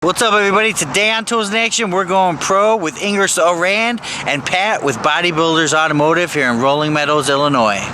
What's up, everybody? Today on Tools in Action, we're going pro with Ingersoll-Rand and Pat with Bodybuilders Automotive here in Rolling Meadows, Illinois.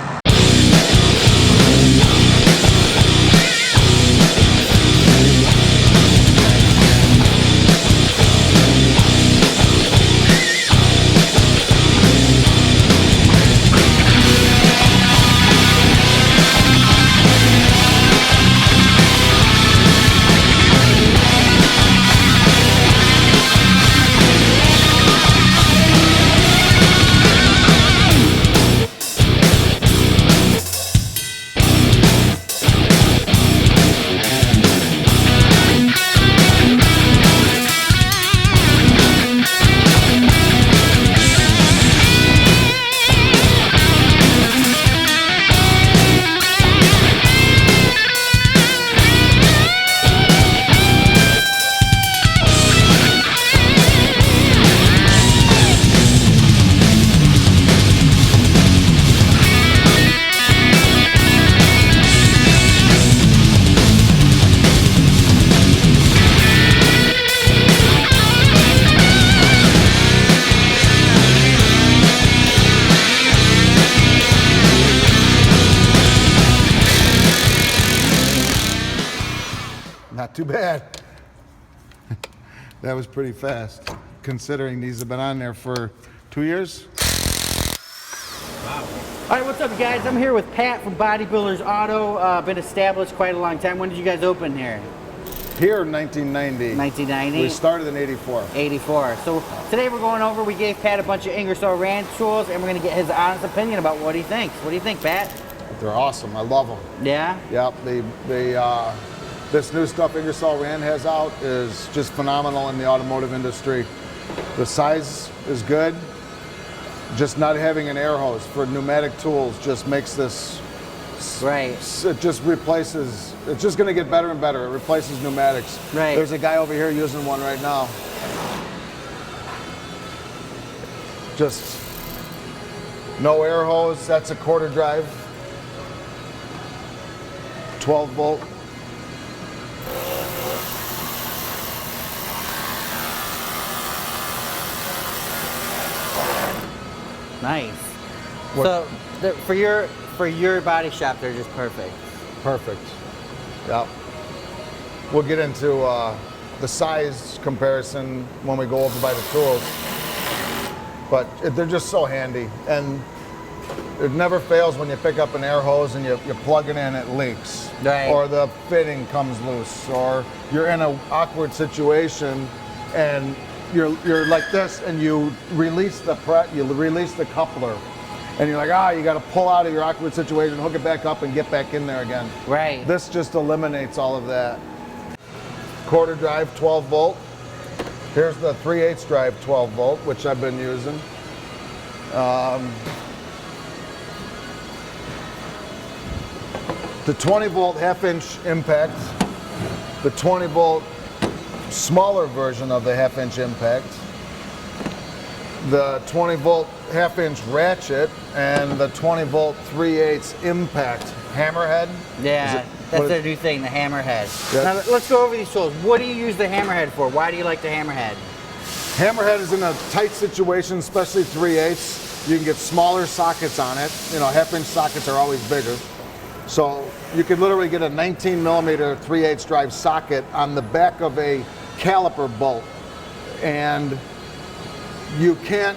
Not too bad. That was pretty fast, considering these have been on there for 2 years. Wow. All right, what's up, guys? I'm here with Pat from Bodybuilders Auto. Been established quite a long time. When did you guys open here? Here in 1990. 1990? We started in 84. 84. So today we're going over, we gave Pat a bunch of Ingersoll-Rand tools, and we're going to get his honest opinion about what he thinks. What do you think, Pat? They're awesome. I love them. Yeah? Yep. This new stuff Ingersoll-Rand has out is just phenomenal in the automotive industry. The size is good. Just not having an air hose for pneumatic tools just makes this. Right. It just replaces. It's just going to get better and better. It replaces pneumatics. Right. There's a guy over here using one right now. Just no air hose. That's a quarter drive. 12 volt. Nice. What? So for your body shop, they're just perfect. Perfect. Yep. We'll get into the size comparison when we go over by the tools. But they're just so handy. And it never fails when you pick up an air hose and you plug it in, it leaks. Right. Or the fitting comes loose. Or you're in an awkward situation and you're like this and you release the coupler. And you're like, you got to pull out of your awkward situation, hook it back up, and get back in there again. Right. This just eliminates all of that. Quarter drive, 12 volt. Here's the 3/8 drive, 12 volt, which I've been using. The 20 volt half-inch impact, the 20 volt smaller version of the half-inch impact, the 20 volt half-inch ratchet, and the 20 volt 3/8 impact hammerhead. Yeah, that's their new thing, the hammerhead. Yep. Now let's go over these tools. What do you use the hammerhead for? Why do you like the hammerhead? Hammerhead is in a tight situation, especially 3/8. You can get smaller sockets on it. You know, half-inch sockets are always bigger. So you could literally get a 19 millimeter 3/8 drive socket on the back of a caliper bolt. And you can't,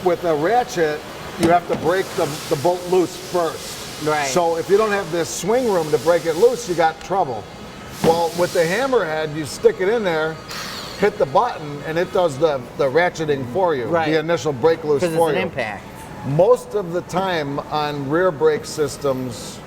with a ratchet, you have to break the bolt loose first. Right. So if you don't have this swing room to break it loose, you got trouble. Well, with the hammerhead, you stick it in there, hit the button, and it does the ratcheting for you. Right. The initial break loose for you. Because it's an impact. Most of the time on rear brake systems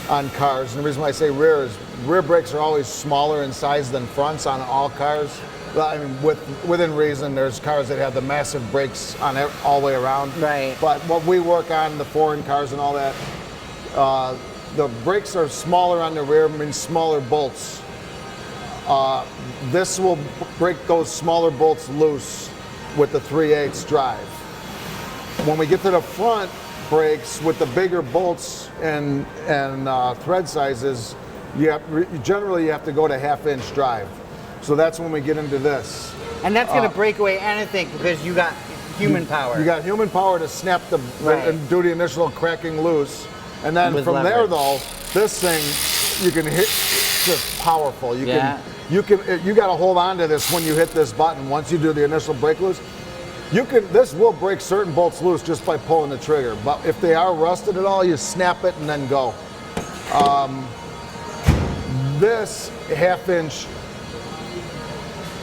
on cars, and the reason why I say rear is rear brakes are always smaller in size than fronts on all cars. Well, I mean, within reason, there's cars that have the massive brakes on it all the way around. Right. But what we work on, the foreign cars and all that, the brakes are smaller on the rear, means smaller bolts. This will break those smaller bolts loose with the 3/8 drive. When we get to the front brakes with the bigger bolts and thread sizes, generally you have to go to half-inch drive. So that's when we get into this. And that's going to break away anything because you got human power. You got human power to snap and do the initial cracking loose. And then from there though, this thing you can hit, just powerful. You got to hold on to this when you hit this button. Once you do the initial break loose, this will break certain bolts loose just by pulling the trigger. But if they are rusted at all, you snap it and then go. This 1/2-inch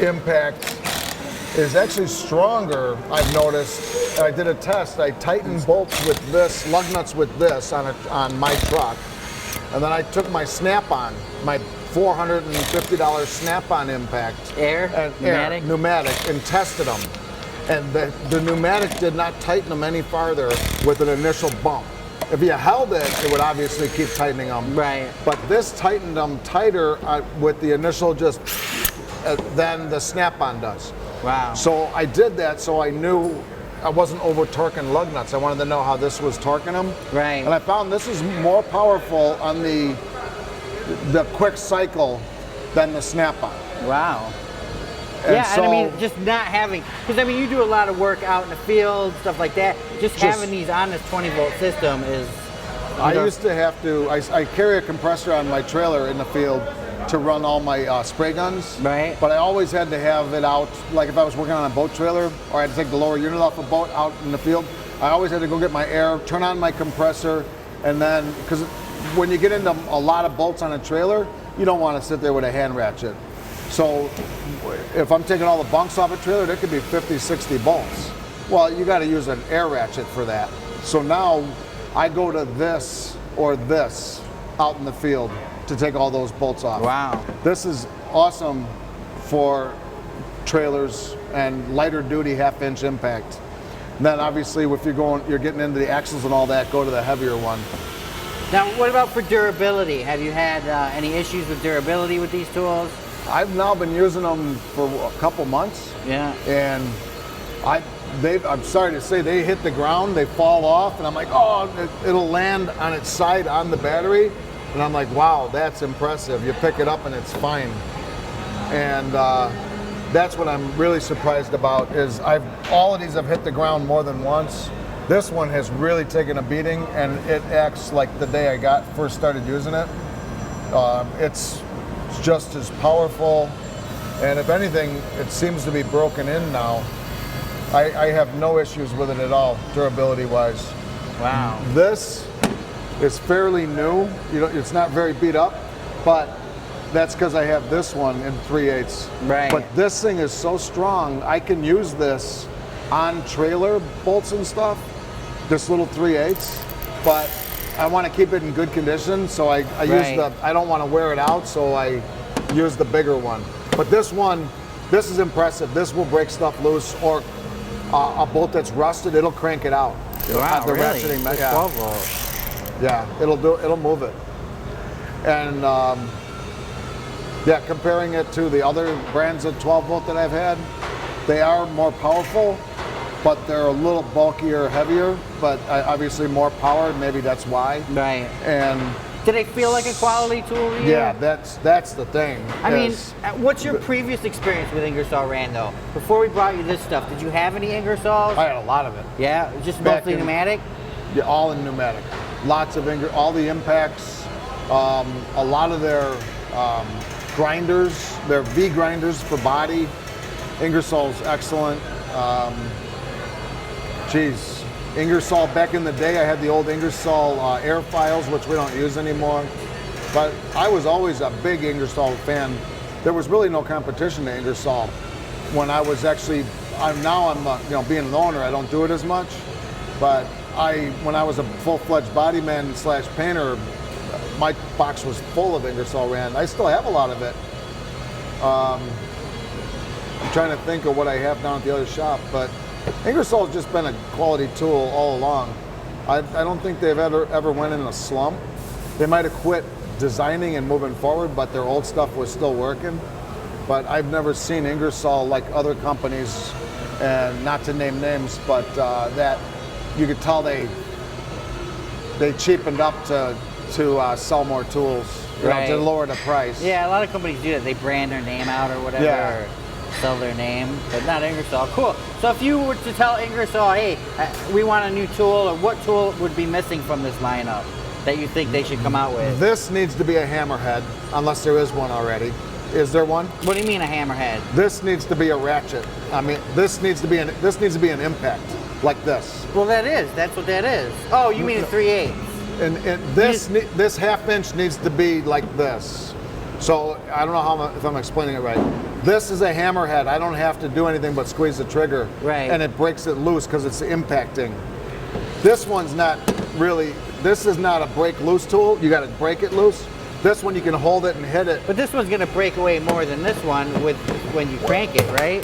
impact is actually stronger, I've noticed. I did a test. I tightened bolts with this, lug nuts with this on my truck. And then I took my Snap-on, my $450 Snap-on impact. Pneumatic, and tested them. And the pneumatic did not tighten them any farther with an initial bump. If you held it, it would obviously keep tightening them. Right. But this tightened them tighter with the initial than the Snap-on does. Wow. So I did that so I knew I wasn't over torquing lug nuts. I wanted to know how this was torquing them. Right. And I found this is more powerful on the quick cycle than the Snap-on. Wow. And yeah, so, and I mean, just not having, because I mean, you do a lot of work out in the field, stuff like that. Just having these on this 20-volt system is. I used to have to, I carry a compressor on my trailer in the field to run all my spray guns. Right. But I always had to have it out, like if I was working on a boat trailer or I had to take the lower unit off a boat out in the field, I always had to go get my air, turn on my compressor, and then, because when you get into a lot of bolts on a trailer, you don't want to sit there with a hand ratchet. So if I'm taking all the bunks off a trailer, there could be 50, 60 bolts. Well, you got to use an air ratchet for that. So now I go to this or this out in the field to take all those bolts off. Wow. This is awesome for trailers and lighter duty 1/2-inch impact. And then obviously if you're getting into the axles and all that, go to the heavier one. Now, what about for durability? Have you had any issues with durability with these tools? I've now been using them for a couple months. Yeah. And I'm sorry to say, they hit the ground, they fall off, and I'm like, oh, it'll land on its side on the battery. And I'm like, wow, that's impressive. You pick it up and it's fine. And that's what I'm really surprised about is all of these have hit the ground more than once. This one has really taken a beating, and it acts like the day I first started using it. It's just as powerful, and if anything, it seems to be broken in now. I have no issues with it at all, durability-wise. Wow. This is fairly new. It's not very beat up, but that's because I have this one in 3/8. Right. But this thing is so strong, I can use this on trailer bolts and stuff, this little 3/8, but I want to keep it in good condition, so I don't want to wear it out, so I use the bigger one. But this one, this is impressive. This will break stuff loose, or a bolt that's rusted, it'll crank it out. Wow, the really? ratcheting, It's 12 volt. Yeah, it'll move it. And comparing it to the other brands of 12 volt that I've had, they are more powerful, but they're a little bulkier, heavier, but obviously more power. Maybe that's why. Right. And do they feel like a quality tool to you? yeah, that's the thing. I mean, what's your previous experience with Ingersoll-Rand though? Before we brought you this stuff, did you have any Ingersolls? I had a lot of it. Yeah, just mostly pneumatic? Yeah, all in pneumatic. Lots of all the impacts, a lot of their grinders, their V grinders for body. Ingersoll's excellent. Ingersoll, back in the day, I had the old Ingersoll air files, which we don't use anymore. But I was always a big Ingersoll fan. There was really no competition to Ingersoll. When I was actually, being an owner, I don't do it as much. But when I was a full-fledged bodyman / painter, my box was full of Ingersoll-Rand. I still have a lot of it. I'm trying to think of what I have down at the other shop, but Ingersoll's just been a quality tool all along. I don't think they've ever went in a slump. They might have quit designing and moving forward, but their old stuff was still working. But I've never seen Ingersoll like other companies, and not to name names, but that you could tell they cheapened up to sell more tools. you know, Right. to lower the price. Yeah, a lot of companies do that. They brand their name out or whatever, Yeah. or sell their name, but not Ingersoll. Cool. So if you were to tell Ingersoll, hey, we want a new tool, or what tool would be missing from this lineup that you think they should come out with? This needs to be a hammerhead, unless there is one already. Is there one? What do you mean a hammerhead? This needs to be a ratchet. I mean, this needs to be an impact, like this. Well, that's what that is. Oh, you mean a 3/8? And this half inch needs to be like this. So I don't know if I'm explaining it right. This is a hammerhead. I don't have to do anything but squeeze the trigger, Right. and it breaks it loose because it's impacting. This one's not really. This is not a break loose tool. You got to break it loose. This one you can hold it and hit it. But this one's gonna break away more than this one when you crank it, right?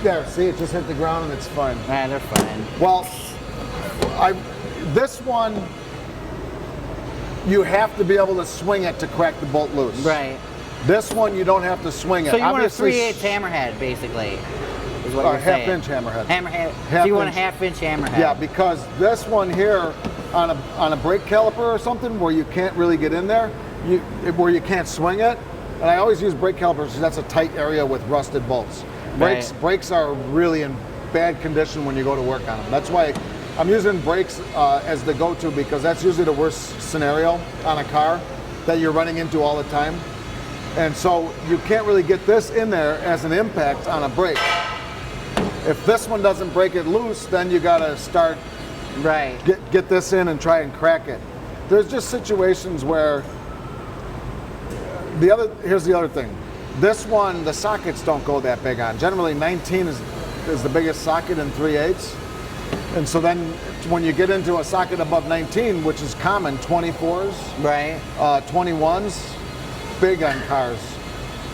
There, see, it just hit the ground and it's fine. Ah, they're fine. Well, this one, you have to be able to swing it to crack the bolt loose. Right. This one, you don't have to swing it. So you Obviously, want a 3/8 hammerhead, basically, is what or you're half saying. inch hammerhead. Hammerhead. Half So you want a inch. half-inch hammerhead. Yeah, because this one here, on a brake caliper or something where you can't really get in there, where you can't swing it. And I always use brake calipers because that's a tight area with rusted bolts. Right. Brakes are really in bad condition when you go to work on them. That's why I'm using brakes as the go-to, because that's usually the worst scenario on a car that you're running into all the time. And so you can't really get this in there as an impact on a brake. If this one doesn't break it loose, then you gotta start, Right. get this in and try and crack it. There's just situations where here's the other thing. This one, the sockets don't go that big on. Generally 19 is the biggest socket in 3/8. And so then when you get into a socket above 19, which is common, 24s, Right. 21s, big on cars,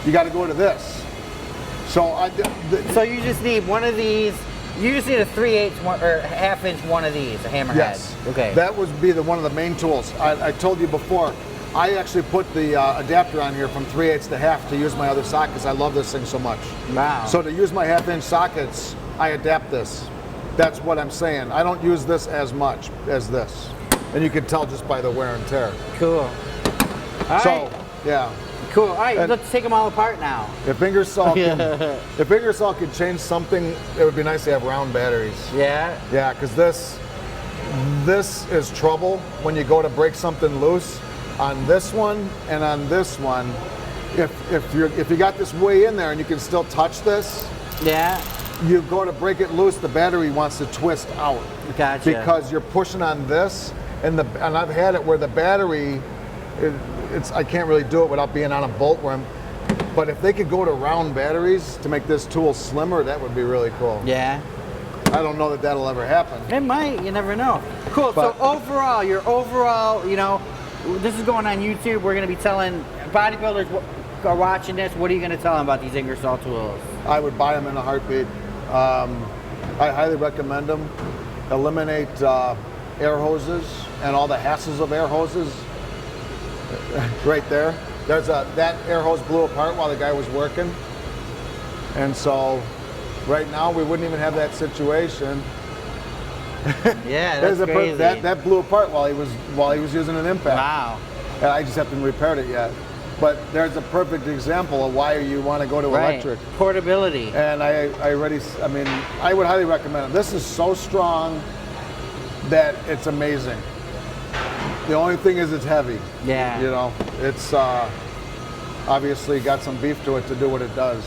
you got to go to this. So So you just need one of these. You just need a 3/8 one, or half-inch one of these, a hammerhead. yes, Okay. that would be one of the main tools. I told you before, I actually put the adapter on here from 3/8 to half to use my other sockets. I love this thing so much. Wow. So to use my half-inch sockets, I adapt this. That's what I'm saying. I don't use this as much as this. And you can tell just by the wear and tear. Cool. All So, right. yeah. Cool. All right, and- let's take them all apart now. If Ingersoll could change something, it would be nice to have round batteries. Yeah. Yeah, because this is trouble when you go to break something loose on this one and on this one. If you got this way in there and you can still touch this, Yeah. you go to break it loose, the battery wants to twist out. Gotcha. Because you're pushing on this, and I've had it where the battery, I can't really do it without being on a bolt where but if they could go to round batteries to make this tool slimmer, that would be really cool. Yeah. I don't know that that'll ever happen. It might. You never know. Cool. But- So overall, this is going on YouTube. We're going to be telling bodybuilders are watching this. What are you going to tell them about these Ingersoll tools? I would buy them in a heartbeat. I highly recommend them. Eliminate air hoses and all the hassles of air hoses. Right there. That air hose blew apart while the guy was working. And so right now we wouldn't even have that situation. Yeah, that's crazy. That blew apart while he was using an impact. Wow. And I just haven't repaired it yet. But there's a perfect example of why you want to go to electric. Portability. And I would highly recommend it. This is so strong that it's amazing. The only thing is it's heavy. Yeah. You know, it's obviously got some beef to it to do what it does.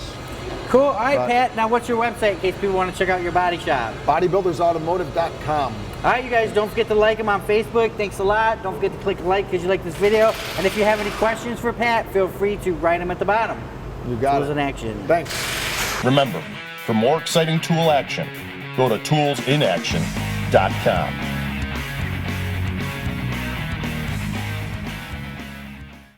Cool. All right, But- Pat. Now, what's your website in case people want to check out your body shop? Bodybuildersautomotive.com. All right, you guys, don't forget to like him on Facebook. Thanks a lot. Don't forget to click like because you like this video. And if you have any questions for Pat, feel free to write them at the bottom. You got Tools it. in action. Thanks. Remember, for more exciting tool action, go to toolsinaction.com.